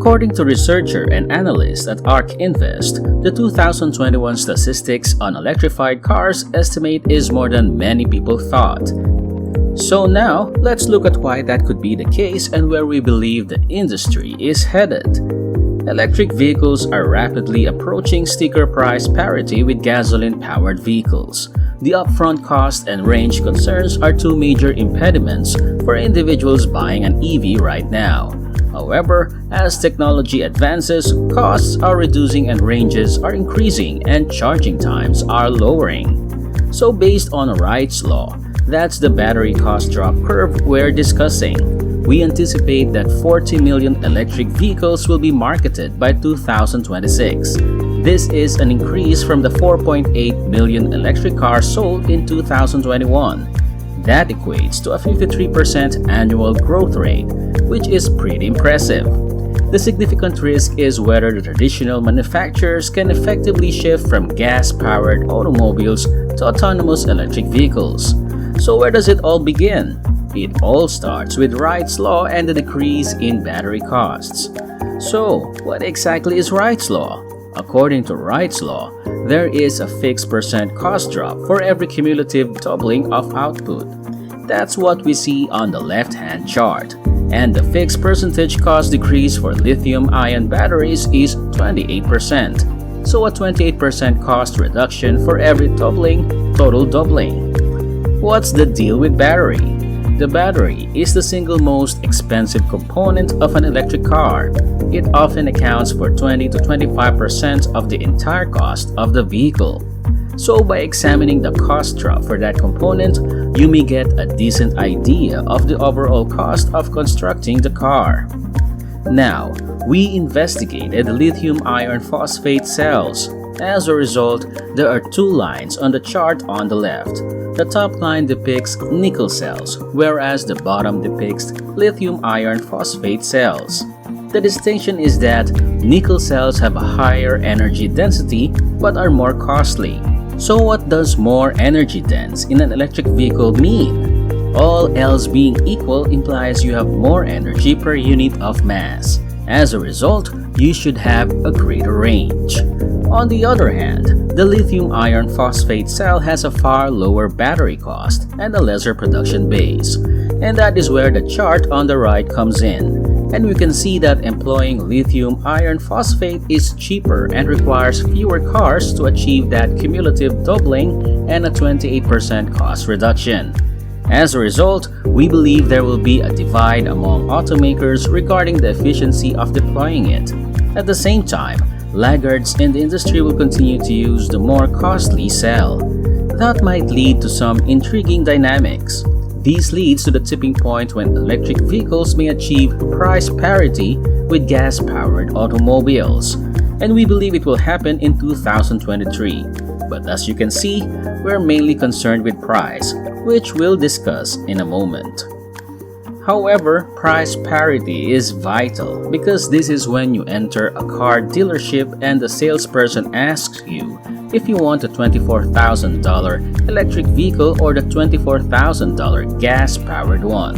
According to Researcher and Analyst at Ark Invest, the 2021 statistics on electrified cars estimate is more than many people thought. So now, let's look at why that could be the case and where we believe the industry is headed. Electric vehicles are rapidly approaching sticker price parity with gasoline-powered vehicles. The upfront cost and range concerns are two major impediments for individuals buying an EV right now. However, as technology advances, costs are reducing and ranges are increasing and charging times are lowering. So based on WRIGHT'S law, that's the battery cost drop curve we're discussing. We anticipate that 40 million electric vehicles will be marketed by 2026. This is an increase from the 4.8 million electric cars sold in 2021. That equates to a 53% annual growth rate, which is pretty impressive. The significant risk is whether the traditional manufacturers can effectively shift from gas-powered automobiles to autonomous electric vehicles. So where does it all begin? It all starts with WRIGHT'S law and the decrease in battery costs. So, what exactly is WRIGHT'S law? According to WRIGHT'S law, there is a fixed percent cost drop for every cumulative doubling of output. That's what we see on the left-hand chart. And the fixed percentage cost decrease for lithium-ion batteries is 28%. So a 28% cost reduction for every total doubling. What's the deal with battery? The battery is the single most expensive component of an electric car. It often accounts for 20 to 25% of the entire cost of the vehicle. So by examining the cost drop for that component, you may get a decent idea of the overall cost of constructing the car. Now, we investigated lithium-ion phosphate cells. As a result, there are two lines on the chart on the left. The top line depicts nickel cells, whereas the bottom depicts lithium-iron phosphate cells. The distinction is that nickel cells have a higher energy density but are more costly. So what does more energy dense in an electric vehicle mean? All else being equal implies you have more energy per unit of mass. As a result, you should have a greater range. On the other hand, the lithium iron phosphate cell has a far lower battery cost and a lesser production base. And that is where the chart on the right comes in. And we can see that employing lithium iron phosphate is cheaper and requires fewer cars to achieve that cumulative doubling and a 28% cost reduction. As a result, we believe there will be a divide among automakers regarding the efficiency of deploying it. At the same time, laggards in the industry will continue to use the more costly cell. That might lead to some intriguing dynamics. This leads to the tipping point when electric vehicles may achieve price parity with gas-powered automobiles. And we believe it will happen in 2023. But as you can see, we're mainly concerned with price, which we'll discuss in a moment. However, price parity is vital because this is when you enter a car dealership and the salesperson asks you if you want a $24,000 electric vehicle or the $24,000 gas-powered one.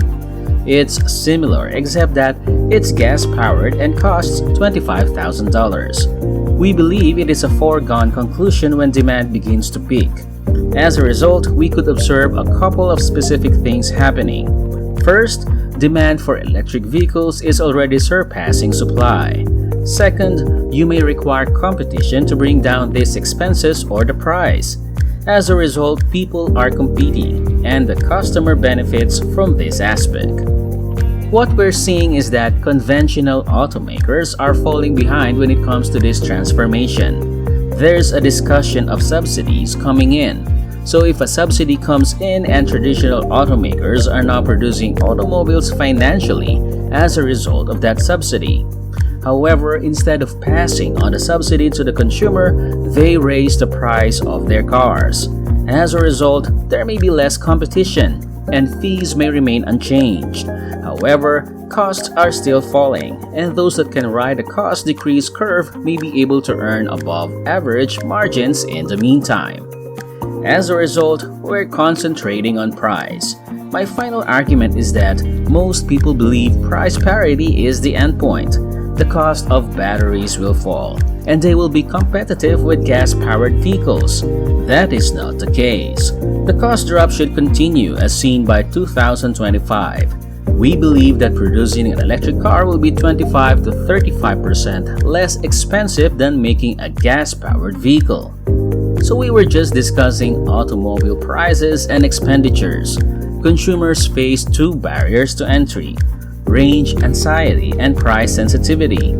It's similar except that it's gas-powered and costs $25,000. We believe it is a foregone conclusion when demand begins to peak. As a result, we could observe a couple of specific things happening. First, demand for electric vehicles is already surpassing supply. Second, you may require competition to bring down these expenses or the price. As a result, people are competing, and the customer benefits from this aspect. What we're seeing is that conventional automakers are falling behind when it comes to this transformation. There's a discussion of subsidies coming in. So if a subsidy comes in and traditional automakers are now producing automobiles financially as a result of that subsidy. However, instead of passing on the subsidy to the consumer, they raise the price of their cars. As a result, there may be less competition and fees may remain unchanged. However, costs are still falling, and those that can ride the cost decrease curve may be able to earn above average margins in the meantime. As a result, we're concentrating on price. My final argument is that most people believe price parity is the endpoint. the cost of batteries will fall, and they will be competitive with gas-powered vehicles. That is not the case. The cost drop should continue as seen by 2025. We believe that producing an electric car will be 25 to 35% less expensive than making a gas-powered vehicle. So we were just discussing automobile prices and expenditures. Consumers face two barriers to entry: range anxiety and price sensitivity.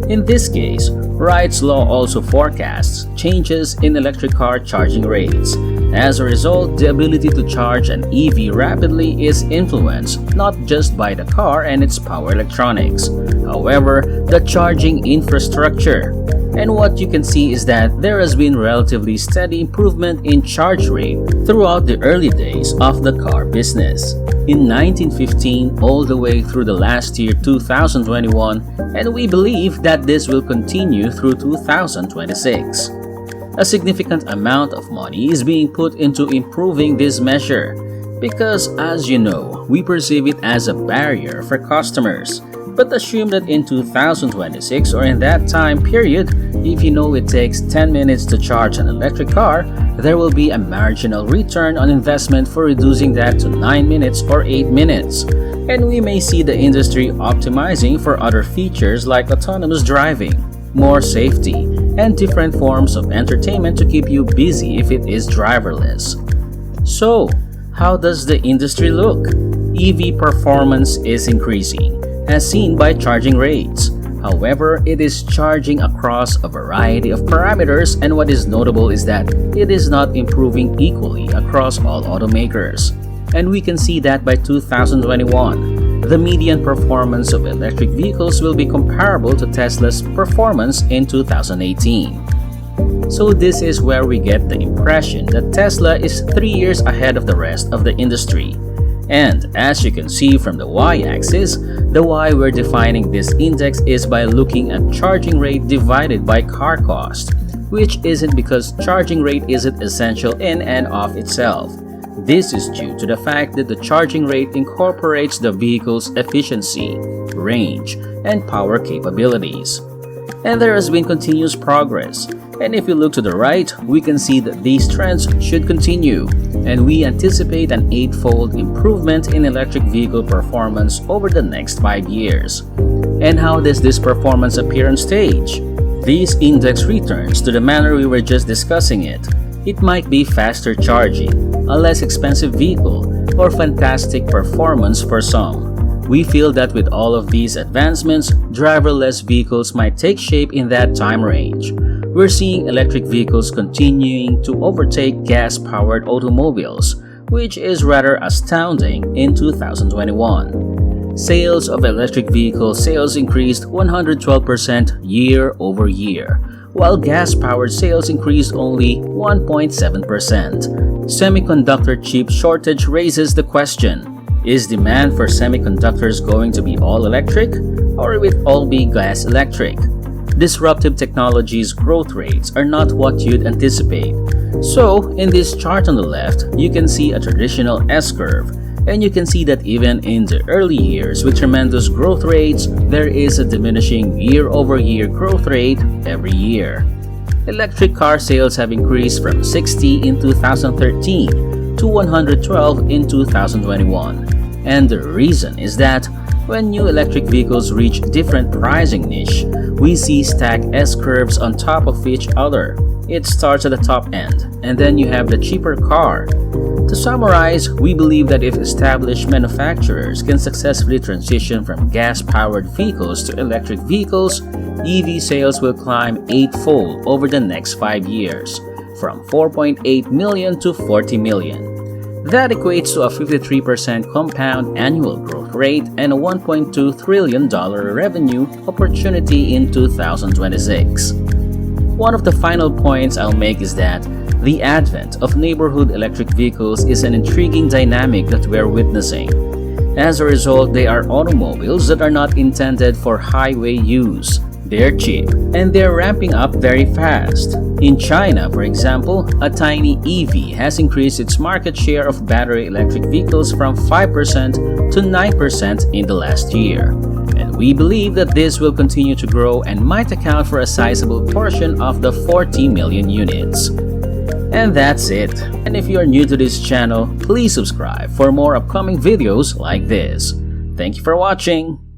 In this case, Wright's law also forecasts changes in electric car charging rates. As a result, the ability to charge an EV rapidly is influenced not just by the car and its power electronics, however, the charging infrastructure. And what you can see is that there has been relatively steady improvement in charge rate throughout the early days of the car business. In 1915 all the way through the last year 2021, and we believe that this will continue through 2026. A significant amount of money is being put into improving this measure because, as you know, we perceive it as a barrier for customers. But assume that in 2026 or in that time period, if you know it takes 10 minutes to charge an electric car, there will be a marginal return on investment for reducing that to 9 minutes or 8 minutes. And we may see the industry optimizing for other features like autonomous driving, more safety, and different forms of entertainment to keep you busy if it is driverless. So, how does the industry look? EV performance is increasing, as seen by charging rates. However, it is charging across a variety of parameters, and what is notable is that it is not improving equally across all automakers. And we can see that by 2021, the median performance of electric vehicles will be comparable to Tesla's performance in 2018. So this is where we get the impression that Tesla is 3 years ahead of the rest of the industry. And as you can see from the y-axis, the y we're defining this index is by looking at charging rate divided by car cost, which isn't because charging rate isn't essential in and of itself. This is due to the fact that the charging rate incorporates the vehicle's efficiency, range, and power capabilities. And there has been continuous progress. And if you look to the right, we can see that these trends should continue, and we anticipate an 8-fold improvement in electric vehicle performance over the next 5 years. And how does this performance appear on stage? This index returns to the manner we were just discussing it. It might be faster charging, a less expensive vehicle, or fantastic performance for some. We feel that with all of these advancements, driverless vehicles might take shape in that time range. We're seeing electric vehicles continuing to overtake gas-powered automobiles, which is rather astounding in 2021. Sales of electric vehicle sales increased 112% year over year, while gas-powered sales increased only 1.7%. Semiconductor chip shortage raises the question: is demand for semiconductors going to be all electric, or will it all be gas electric? Disruptive technologies' growth rates are not what you'd anticipate. So, in this chart on the left, you can see a traditional S-curve, and you can see that even in the early years with tremendous growth rates, there is a diminishing year-over-year growth rate every year. Electric car sales have increased from 60 in 2013 to 112 in 2021. And the reason is that when new electric vehicles reach different pricing niche, we see stacked S-curves on top of each other. It starts at the top end, and then you have the cheaper car. To summarize, we believe that if established manufacturers can successfully transition from gas-powered vehicles to electric vehicles, EV sales will climb 8-fold over the next 5 years, from 4.8 million to 40 million. That equates to a 53% compound annual growth rate and a $1.2 trillion revenue opportunity in 2026. One of the final points I'll make is that the advent of neighborhood electric vehicles is an intriguing dynamic that we're witnessing. As a result, they are automobiles that are not intended for highway use. They're cheap, and they're ramping up very fast. In China, for example, a tiny EV has increased its market share of battery electric vehicles from 5% to 9% in the last year. And We believe that this will continue to grow and might account for a sizable portion of the 40 million units. And that's it. And if you are new to this channel, please subscribe for more upcoming videos like this. Thank you for watching.